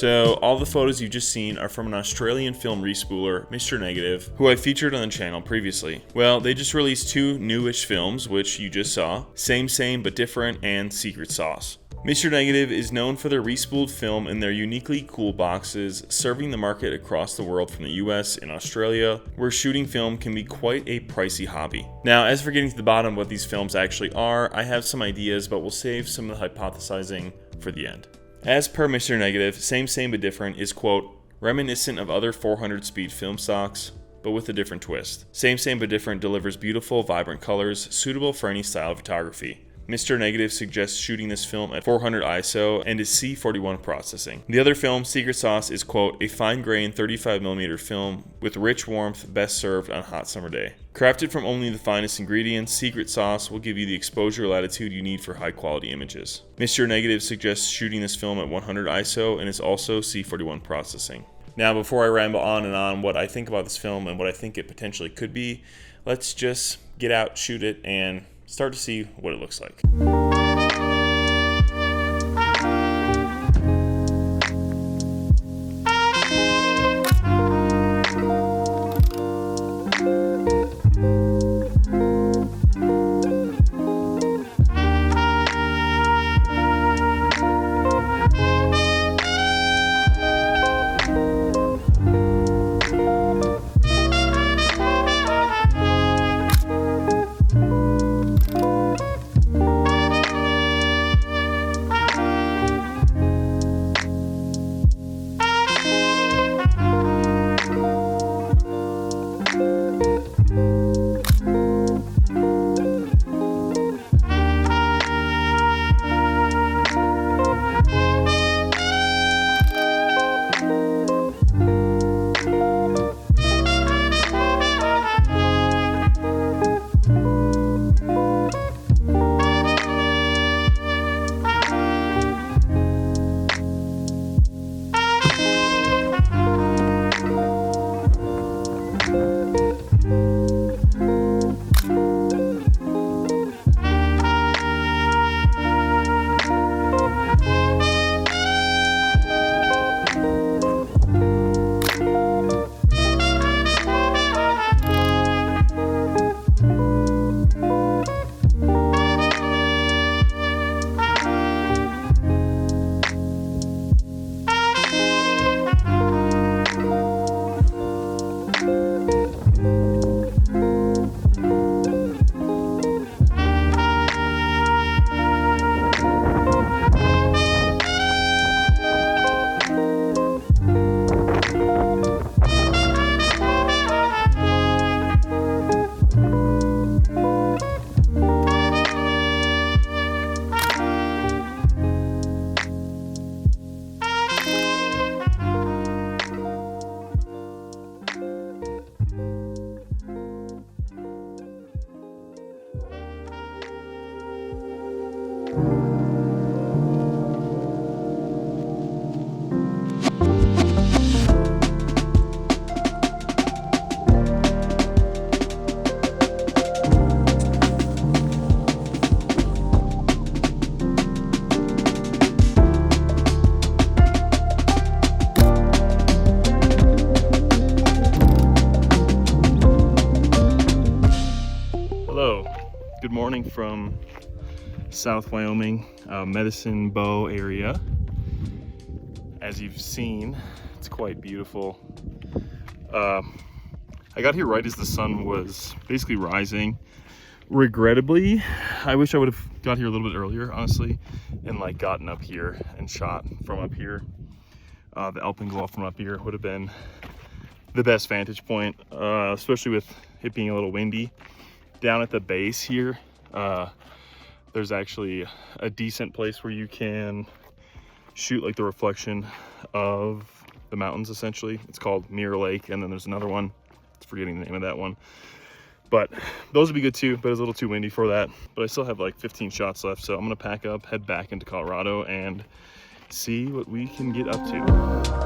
So all the photos you've just seen are from an Australian film respooler, Mr. Negative, who I featured on the channel previously. Well, they just released 2 newish films, which you just saw, Same But Different and Secret Sauce. Mr. Negative is known for their respooled film and their uniquely cool boxes, serving the market across the world from the US and Australia, where shooting film can be quite a pricey hobby. Now, as for getting to the bottom of what these films actually are, I have some ideas, but we'll save some of the hypothesizing for the end. As per Mr. Negative, Same But Different is, quote, reminiscent of other 400 speed film stocks, but with a different twist. Same But Different delivers beautiful, vibrant colors, suitable for any style of photography. Mr. Negative suggests shooting this film at 400 ISO and is C41 processing. The other film, Secret Sauce, is, quote, a fine-grained 35mm film with rich warmth best served on a hot summer day. Crafted from only the finest ingredients, Secret Sauce will give you the exposure latitude you need for high-quality images. Mr. Negative suggests shooting this film at 100 ISO and is also C41 processing. Now, before I ramble on and on what I think about this film and what I think it potentially could be, let's just get out, shoot it, and start to see what it looks like. Good morning from South Wyoming, Medicine Bow area. As you've seen, it's quite beautiful. I got here right as the sun was basically rising. Regrettably, I wish I would have got here a little bit earlier, honestly, and like gotten up here and shot from up here. The alpenglow from up here would have been the best vantage point, especially with it being a little windy. Down at the base here, there's actually a decent place where you can shoot like the reflection of the mountains, essentially. It's called Mirror Lake, and then there's another one. I'm forgetting the name of that one. But those would be good too, but it's a little too windy for that. But I still have like 15 shots left, so I'm gonna pack up, head back into Colorado, and see what we can get up to.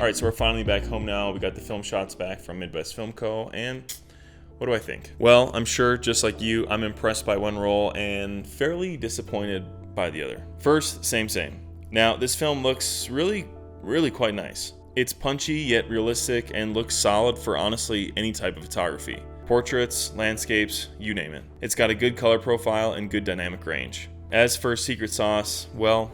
Alright, so we're finally back home now. We got the film shots back from Midwest Film Co. And what do I think? Well, I'm sure, just like you, I'm impressed by one roll and fairly disappointed by the other. First, same. Now, this film looks really quite nice. It's punchy yet realistic and looks solid for honestly any type of photography. Portraits, landscapes, you name it. It's got a good color profile and good dynamic range. As for secret sauce, well,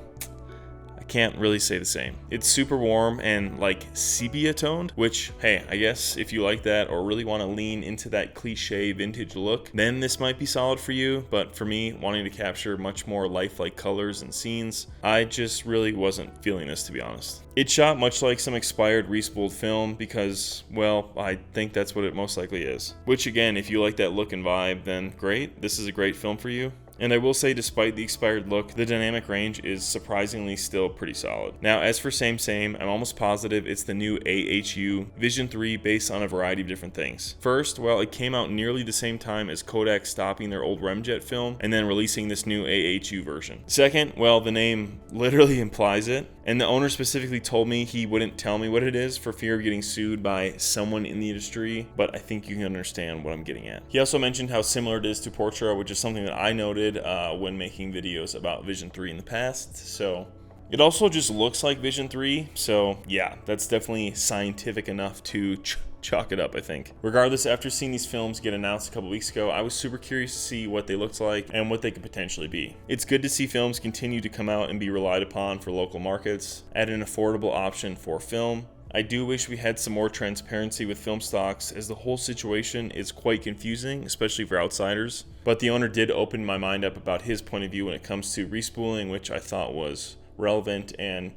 can't really say the same. It's super warm and like sepia toned, which, hey, I guess if you like that or really want to lean into that cliche vintage look, then this might be solid for you. But for me, wanting to capture much more lifelike colors and scenes, I just really wasn't feeling this, to be honest. It's shot much like some expired respooled film because, well, I think that's what it most likely is. Which again, if you like that look and vibe, then great, this is a great film for you. And I will say, despite the expired look, the dynamic range is surprisingly still pretty solid. Now, as for same, I'm almost positive it's the new AHU Vision 3 based on a variety of different things. First, well, it came out nearly the same time as Kodak stopping their old Remjet film and then releasing this new AHU version. Second, well, the name literally implies it, and the owner specifically told me he wouldn't tell me what it is for fear of getting sued by someone in the industry, but I think you can understand what I'm getting at. He also mentioned how similar it is to Portra, which is something that I noted when making videos about Vision 3 in the past. So it also just looks like Vision 3, so yeah, that's definitely scientific enough to chalk it up, I think. Regardless, after seeing these films get announced a couple weeks ago, I was super curious to see what they looked like and what they could potentially be. It's good to see films continue to come out and be relied upon for local markets at an affordable option for film. I do wish we had some more transparency with film stocks, as the whole situation is quite confusing, especially for outsiders. But the owner did open my mind up about his point of view when it comes to respooling, which I thought was relevant and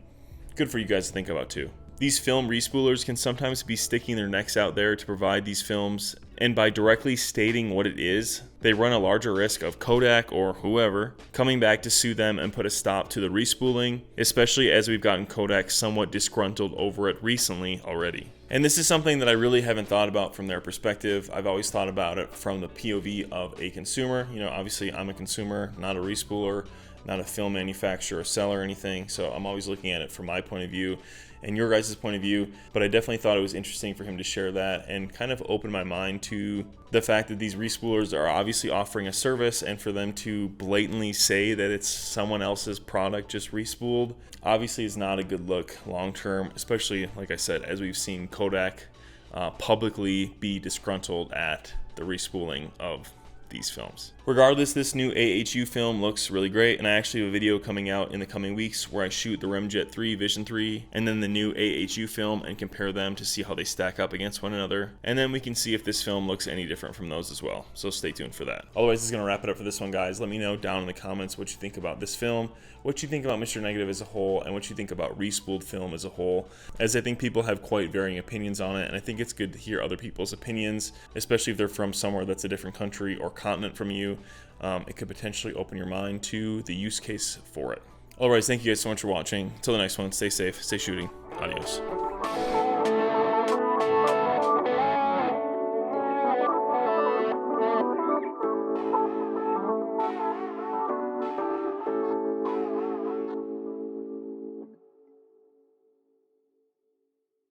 good for you guys to think about too. These film respoolers can sometimes be sticking their necks out there to provide these films, and by directly stating what it is, they run a larger risk of Kodak or whoever coming back to sue them and put a stop to the respooling, especially as we've gotten Kodak somewhat disgruntled over it recently already. And this is something that I really haven't thought about from their perspective. I've always thought about it from the POV of a consumer. You know, obviously I'm a consumer, not a respooler, not a film manufacturer or seller or anything, so I'm always looking at it from my point of view and your guys' point of view. But I definitely thought it was interesting for him to share that and kind of open my mind to the fact that these respoolers are obviously offering a service, and for them to blatantly say that it's someone else's product just respooled obviously is not a good look long term, especially, like I said, as we've seen Kodak publicly be disgruntled at the respooling of these films. Regardless, this new AHU film looks really great, and I actually have a video coming out in the coming weeks where I shoot the Remjet 3 Vision 3 and then the new AHU film and compare them to see how they stack up against one another, and then we can see if this film looks any different from those as well, so stay tuned for that. Otherwise, this is going to wrap it up for this one, guys. Let me know down in the comments what you think about this film, what you think about Mr. Negative as a whole, and what you think about respooled film as a whole, as I think people have quite varying opinions on it, and I think it's good to hear other people's opinions, especially if they're from somewhere that's a different country or continent from you. It could potentially open your mind to the use case for it. Alright, thank you guys so much for watching. Until the next one, stay safe, stay shooting. Adios.